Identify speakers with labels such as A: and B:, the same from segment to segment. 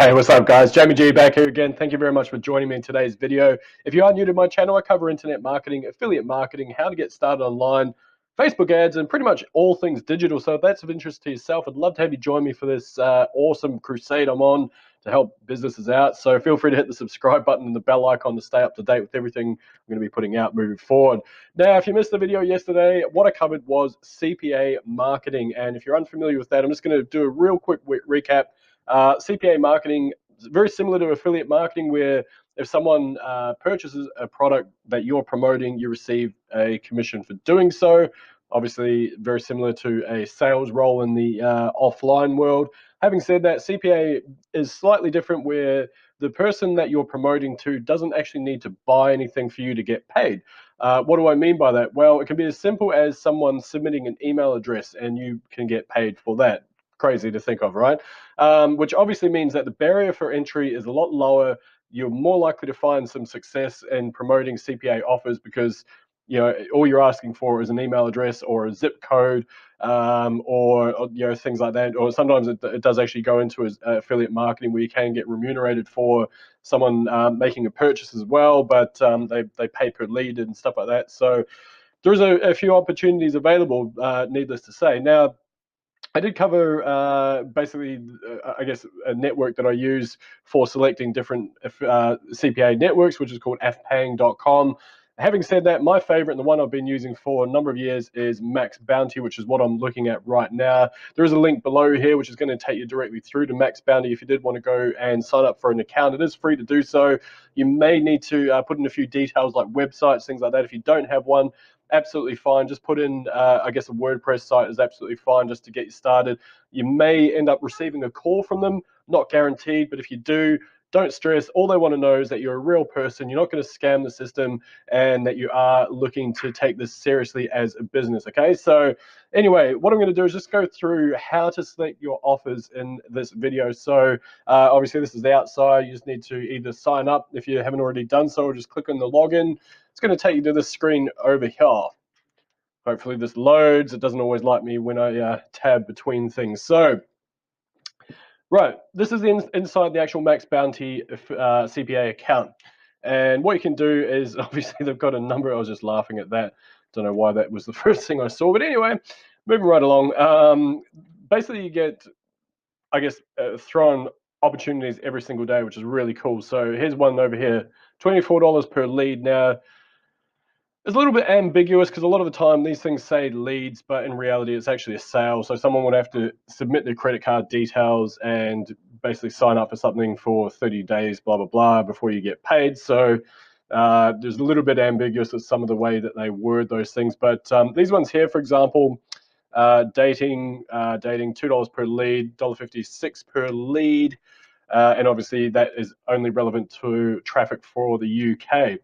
A: Hey, what's up, guys? Jamie G back here again. Thank you very much for joining me in today's video. If you are new to my channel, I cover internet marketing, affiliate marketing, how to get started online, Facebook ads, and pretty much all things digital. So if that's of interest to yourself, I'd love to have you join me for this awesome crusade I'm on to help businesses out. So feel free to hit the subscribe button and the bell icon to stay up to date with everything I'm going to be putting out moving forward. Now, if you missed the video yesterday, what I covered was CPA marketing. And if you're unfamiliar with that, I'm just going to do a real quick recap. CPA marketing is very similar to affiliate marketing, where if someone purchases a product that you're promoting, you receive a commission for doing so. Obviously, very similar to a sales role in the offline world. Having said that, CPA is slightly different, where the person that you're promoting to doesn't actually need to buy anything for you to get paid. What do I mean by that? Well, it can be as simple as someone submitting an email address and you can get paid for that. Crazy to think of, right? Which obviously means that the barrier for entry is a lot lower. You're more likely to find some success in promoting CPA offers because all you're asking for is an email address or a zip code, or things like that. Or sometimes it does actually go into affiliate marketing, where you can get remunerated for someone making a purchase as well, but they pay per lead and stuff like that. So there's a few opportunities available, needless to say. Now, I did cover basically, I guess, a network that I use for selecting different CPA networks, which is called fpaying.com. Having said that, my favorite and the one I've been using for a number of years is Max Bounty, which is what I'm looking at right now. There is a link below here, which is going to take you directly through to Max Bounty if you did want to go and sign up for an account. It is free to do so. You may need to put in a few details like websites, things like that. If you don't have one, absolutely fine. Just put in, I guess, a WordPress site is absolutely fine just to get you started. You may end up receiving a call from them, not guaranteed, but if you do, don't stress. All they want to know is that you're a real person, you're not going to scam the system, and that you are looking to take this seriously as a business, okay? So anyway, what I'm going to do is just go through how to select your offers in this video. So obviously this is the outside. You just need to either sign up if you haven't already done so, or just click on the login. It's going to take you to this screen over here. Hopefully this loads. It doesn't always like me when I tab between things. So, right, this is inside the actual Max Bounty CPA account. And what you can do is, obviously they've got a number. I was just laughing at that. Don't know why that was the first thing I saw. But anyway, moving right along. Basically you get, I guess, thrown opportunities every single day, which is really cool. So here's one over here, $24 per lead. Now, it's a little bit ambiguous because a lot of the time these things say leads, but in reality it's actually a sale. So someone would have to submit their credit card details and basically sign up for something for 30 days, blah, blah, blah, before you get paid. So there's a little bit ambiguous with some of the way that they word those things. But these ones here, for example, dating, $2 per lead, $1.56 per lead. And obviously that is only relevant to traffic for the UK.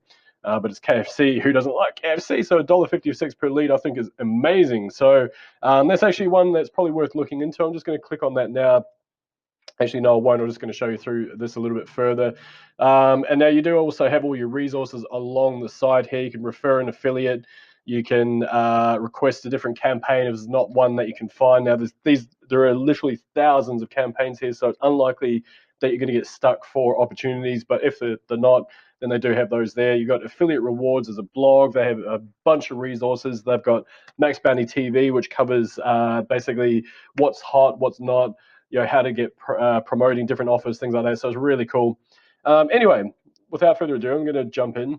A: But it's KFC. Who doesn't like KFC? So $1.56 per lead, I think, is amazing. So that's actually one that's probably worth looking into. I'm just going to click on that now. Actually, no, I won't. I'm just going to show you through this a little bit further. And now you do also have all your resources along the side here. You can refer an affiliate. You can request a different campaign if there's not one that you can find. Now, there are literally thousands of campaigns here, so it's unlikely that you're going to get stuck for opportunities. But if they're not, then they do have those there. You've got affiliate rewards as a blog. They have a bunch of resources. They've got Max Bounty TV, which covers basically what's hot, what's not, how to get promoting different offers, things like that. So it's really cool. Anyway, without further ado, I'm going to jump in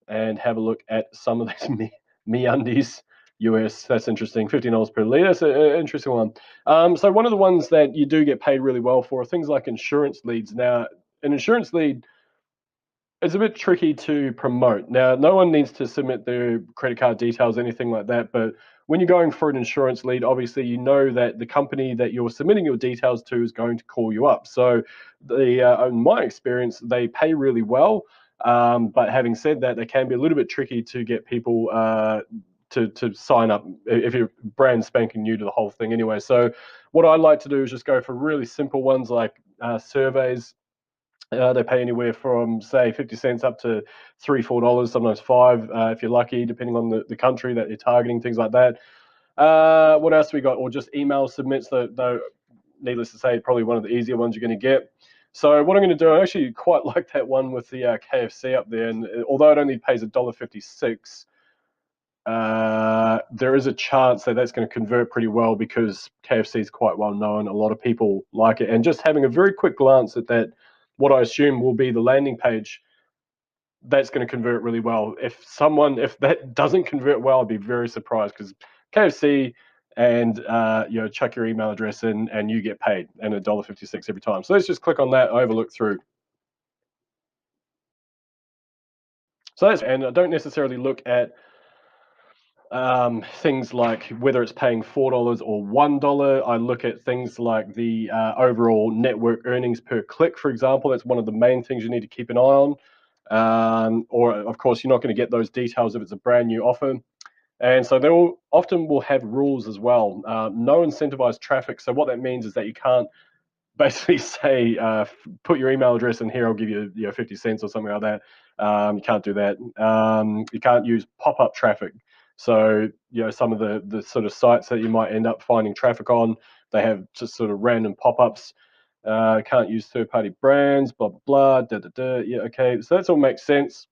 A: and have a look at some of these MeUndies US. That's interesting. $15 per lead. That's an interesting one. So one of the ones that you do get paid really well for are things like insurance leads. Now, an insurance lead, it's a bit tricky to promote. Now, no one needs to submit their credit card details, anything like that. But when you're going for an insurance lead, obviously you know that the company that you're submitting your details to is going to call you up. So in my experience, they pay really well. But having said that, they can be a little bit tricky to get people to sign up if you're brand spanking new to the whole thing anyway. So what I like to do is just go for really simple ones like surveys. They pay anywhere from, say, 50 cents up to $3, $4, sometimes $5 if you're lucky, depending on the country that you're targeting, things like that. What else we got? Or just email submits, though, needless to say, probably one of the easier ones you're going to get. So what I'm going to do, I actually quite like that one with the KFC up there, and although it only pays $1.56, there is a chance that that's going to convert pretty well because KFC is quite well known. A lot of people like it, and just having a very quick glance at that, what I assume will be the landing page, that's going to convert really well. If that doesn't convert well, I'd be very surprised, because KFC, and chuck your email address in and you get paid, and $1.56 every time. So let's just click on that, overlook through. So that's, and I don't necessarily look at things like whether it's paying $4 or $1. I look at things like the overall network earnings per click, for example. That's one of the main things you need to keep an eye on. Or of course, you're not going to get those details if it's a brand new offer. And so they often will have rules as well. No incentivized traffic. So what that means is that you can't basically say, put your email address in here, I'll give you, 50 cents or something like that. You can't do that. You can't use pop-up traffic. So, some of the sort of sites that you might end up finding traffic on, they have just sort of random pop-ups. Can't use third-party brands, blah, blah, blah, da, da, da. Yeah, okay. So that's all makes sense.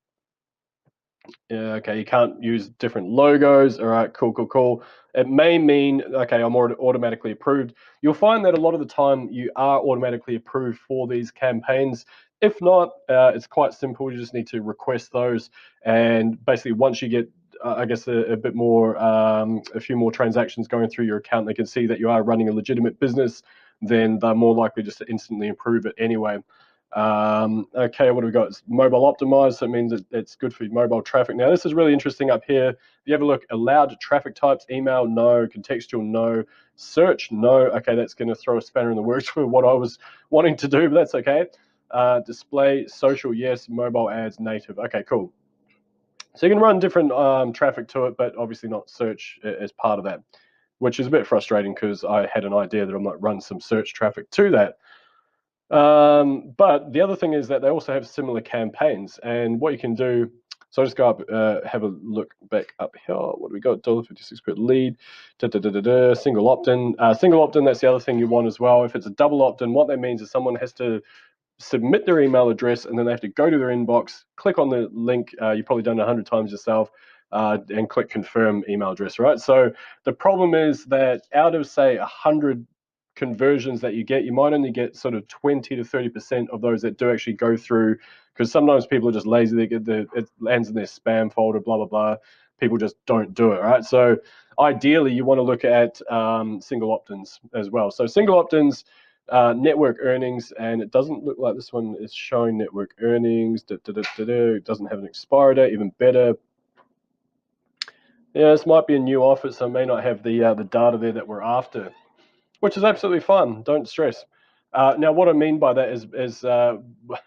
A: Yeah, okay, you can't use different logos. All right, cool, cool, cool. It may mean, okay, I'm already automatically approved. You'll find that a lot of the time you are automatically approved for these campaigns. If not, it's quite simple. You just need to request those. And basically, once you get, I guess, a bit more, a few more transactions going through your account, they can see that you are running a legitimate business, then they're more likely just to instantly approve it anyway. Okay, what have we got? It's mobile optimized, so it means it's good for mobile traffic. Now, this is really interesting up here. If you have a look, allowed traffic types, email, no, contextual, no, search, no. Okay, that's going to throw a spanner in the works for what I was wanting to do, but that's okay. Display, social, yes, mobile ads, native. Okay, cool. So you can run different traffic to it, but obviously not search as part of that, which is a bit frustrating because I had an idea that I might run some search traffic to that. But the other thing is that they also have similar campaigns, and what you can do, so I'll just go up, have a look back up here. What do we got? $1.56 per lead, single opt-in. Single opt-in, that's the other thing you want as well. If it's a double opt-in, what that means is someone has to submit their email address, and then they have to go to their inbox, click on the link, you've probably done it 100 times yourself, and click confirm email address, right? So the problem is that out of, say, 100 conversions that you get, you might only get sort of 20 to 30% of those that do actually go through, because sometimes people are just lazy. They get it lands in their spam folder, blah, blah, blah. People just don't do it, right? So ideally, you want to look at single opt-ins as well. So single opt-ins, network earnings, and it doesn't look like this one is showing network earnings. It doesn't have an expiry date, even better. Yeah, this might be a new offer, so it may not have the data there that we're after, which is absolutely fine. Don't stress. Now, what I mean by that is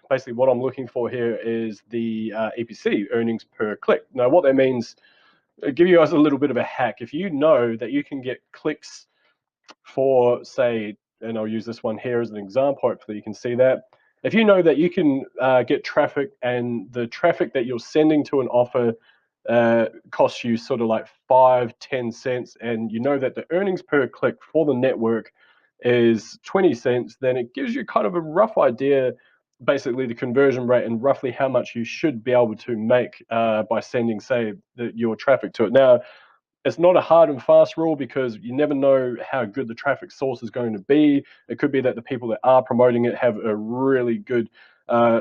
A: basically what I'm looking for here is the EPC, earnings per click. Now, what that means, I'll give you guys a little bit of a hack. If you know that you can get clicks for, say, and I'll use this one here as an example, hopefully you can see that. If you know that you can get traffic, and the traffic that you're sending to an offer costs you sort of like 5-10 cents, and you know that the earnings per click for the network is 20 cents, then it gives you kind of a rough idea, basically the conversion rate and roughly how much you should be able to make by sending, say, your traffic to it. Now, it's not a hard and fast rule because you never know how good the traffic source is going to be. It could be that the people that are promoting it have a really good,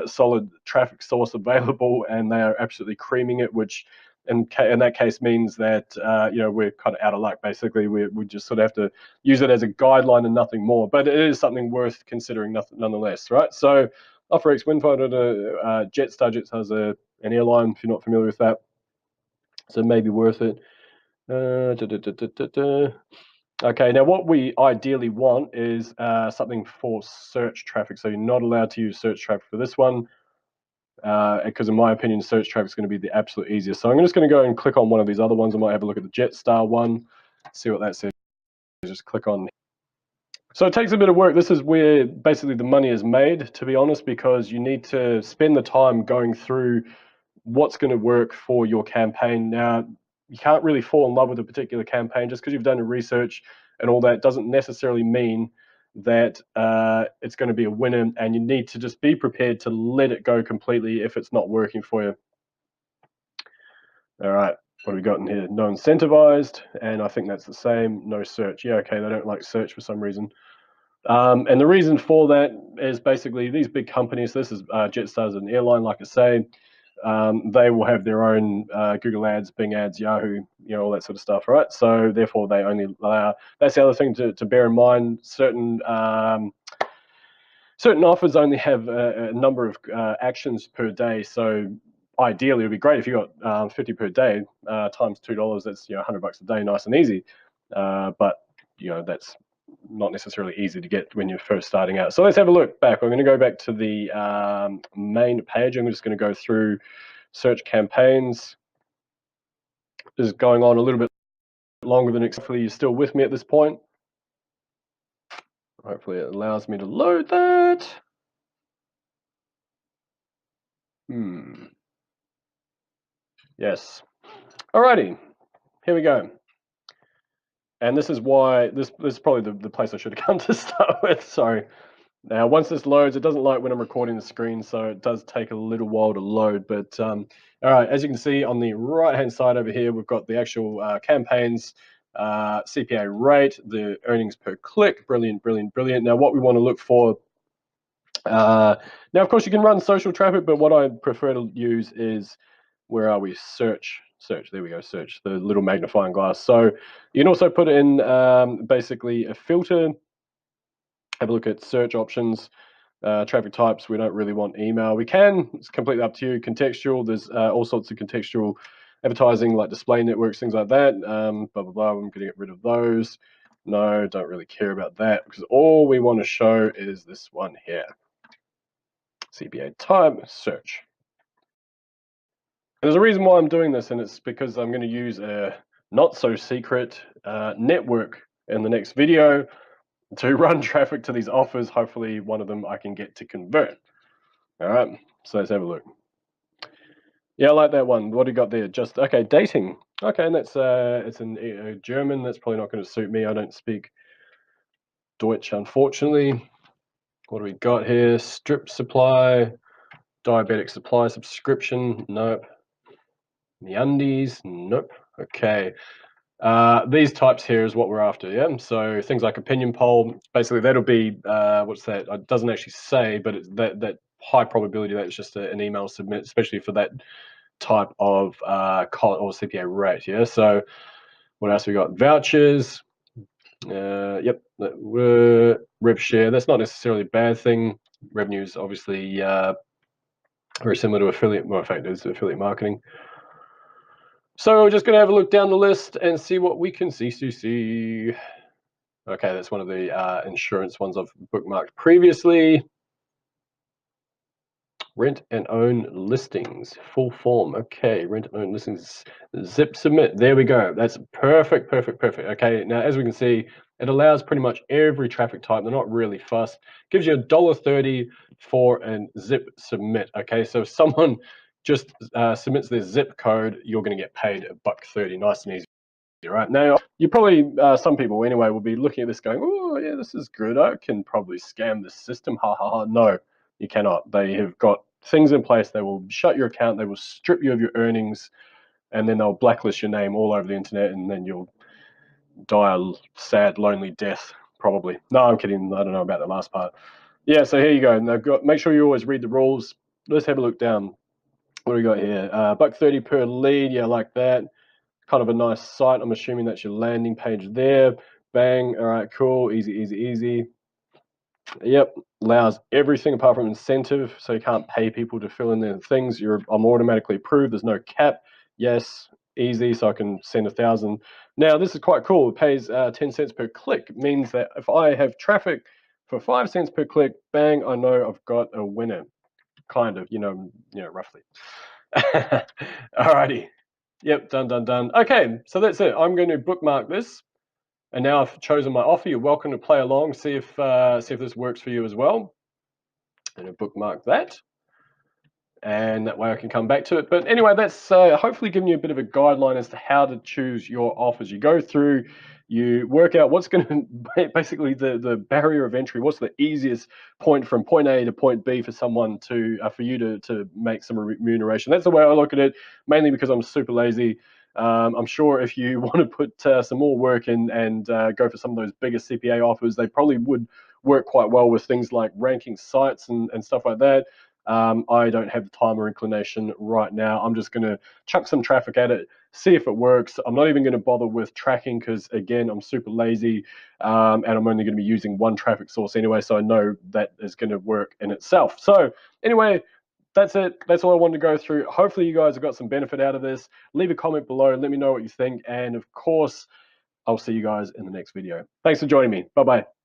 A: solid traffic source available, and they are absolutely creaming it, which in that case means that we're kind of out of luck. Basically, we just sort of have to use it as a guideline and nothing more. But it is something worth considering, nonetheless, right? So, OfferX, Winfighter, Jetstar. Jetstar's an airline, if you're not familiar with that, so maybe worth it. Okay, now what we ideally want is something for search traffic. So you're not allowed to use search traffic for this one, because in my opinion, search traffic is going to be the absolute easiest. So I'm just going to go and click on one of these other ones. I might have a look at the Jetstar one, see what that says. Just click on. So it takes a bit of work. This is where basically the money is made, to be honest, because you need to spend the time going through what's going to work for your campaign. Now, you can't really fall in love with a particular campaign just because you've done your research and all that doesn't necessarily mean that it's going to be a winner, and you need to just be prepared to let it go completely if it's not working for you. All right, what have we got in here? No incentivized, and I think that's the same. No search. Yeah, okay, they don't like search for some reason. And the reason for that is basically these big companies, this is Jetstar is an airline, like I say, they will have their own Google ads, Bing ads, Yahoo, all that sort of stuff, right? So therefore they only allow, that's the other thing to bear in mind, certain offers only have a number of actions per day. So ideally, it would be great if you got 50 per day times $2. That's $100 a day, nice and easy. But that's not necessarily easy to get when you're first starting out. So let's have a look back. I'm going to go back to the main page. I'm just going to go through search campaigns. This is going on a little bit longer than expected. Hopefully you're still with me at this point. Hopefully it allows me to load that. Yes. Alrighty, here we go. And this is why, this is probably the place I should have come to start with, sorry. Now, once this loads, it doesn't like when I'm recording the screen, so it does take a little while to load. But all right, as you can see on the right-hand side over here, we've got the actual campaigns, CPA rate, the earnings per click. Brilliant, brilliant, brilliant. Now, what we want to look for, now, of course, you can run social traffic, but what I prefer to use is, where are we? Search, there we go, search, the little magnifying glass. So you can also put in basically a filter, have a look at search options, traffic types. We don't really want email. We can, it's completely up to you. Contextual, there's all sorts of contextual advertising like display networks, things like that. Blah, blah, blah, I'm going to get rid of those. No, don't really care about that because all we want to show is this one here. CPA type, search. And there's a reason why I'm doing this, and it's because I'm going to use a not so secret network in the next video to run traffic to these offers. Hopefully one of them I can get to convert. All right, so let's have a look. Yeah, I like that one. What do you got there? Just, okay, dating. Okay, and that's it's in German. That's probably not going to suit me. I don't speak Deutsch, unfortunately. What do we got here? Strip supply, diabetic supply subscription. Nope. MeUndies. Nope. Okay. These types here is what we're after, yeah? So things like opinion poll, basically that'll be, what's that? It doesn't actually say, but it's that high probability that it's just an email submit, especially for that type of or CPA rate, yeah? So what else we got? Vouchers, yep, rev share. That's not necessarily a bad thing. Revenue is obviously very similar to affiliate, well, in fact, it's affiliate marketing. So we're just going to have a look down the list and see what we can see. Okay, that's one of the insurance ones I've bookmarked previously. Rent and own listings, full form. Okay, rent and own listings, zip submit. There we go. That's perfect, perfect, perfect. Okay, now as we can see, it allows pretty much every traffic type. They're not really fussed. Gives you $1.30 for a zip submit. Okay, so if someone just submits their zip code, you're going to get paid $1.30. Nice and easy. Right now, you probably some people anyway will be looking at this going, oh yeah, this is good, I can probably scam this system, ha ha ha. No, you cannot. They have got things in place. They will shut your account, they will strip you of your earnings, and then they'll blacklist your name all over the internet, and then you'll die a sad, lonely death, probably. No, I'm kidding. I don't know about the last part. Yeah, so here you go. And they've got, make sure you always read the rules. Let's have a look down. What do we got here? $1.30 per lead. Yeah, like that. Kind of a nice site. I'm assuming that's your landing page there. Bang. All right, cool. Easy, easy, easy. Yep. Allows everything apart from incentive. So you can't pay people to fill in their things. I'm automatically approved. There's no cap. Yes. Easy. So I can send 1,000. Now, this is quite cool. It pays 10 cents per click. It means that if I have traffic for 5 cents per click, bang, I know I've got a winner. Kind of, roughly. Alrighty. Yep, done. Okay, so that's it. I'm going to bookmark this, and now I've chosen my offer. You're welcome to play along, see if this works for you as well. And I bookmark that. and that way I can come back to it. But anyway, that's hopefully giving you a bit of a guideline as to how to choose your offers. You go through, you work out what's going to basically the barrier of entry. What's the easiest point from point A to point B for someone to for you to make some remuneration. That's the way I look at it, mainly because I'm super lazy. I'm sure if you want to put some more work in and go for some of those bigger CPA offers, they probably would work quite well with things like ranking sites and stuff like that. I don't have the time or inclination right now. I'm just going to chuck some traffic at it, see if it works. I'm not even going to bother with tracking because, again, I'm super lazy and I'm only going to be using one traffic source anyway, so I know that is going to work in itself. So anyway, that's it. That's all I wanted to go through. Hopefully you guys have got some benefit out of this. Leave a comment below. Let me know what you think. And of course, I'll see you guys in the next video. Thanks for joining me. Bye-bye.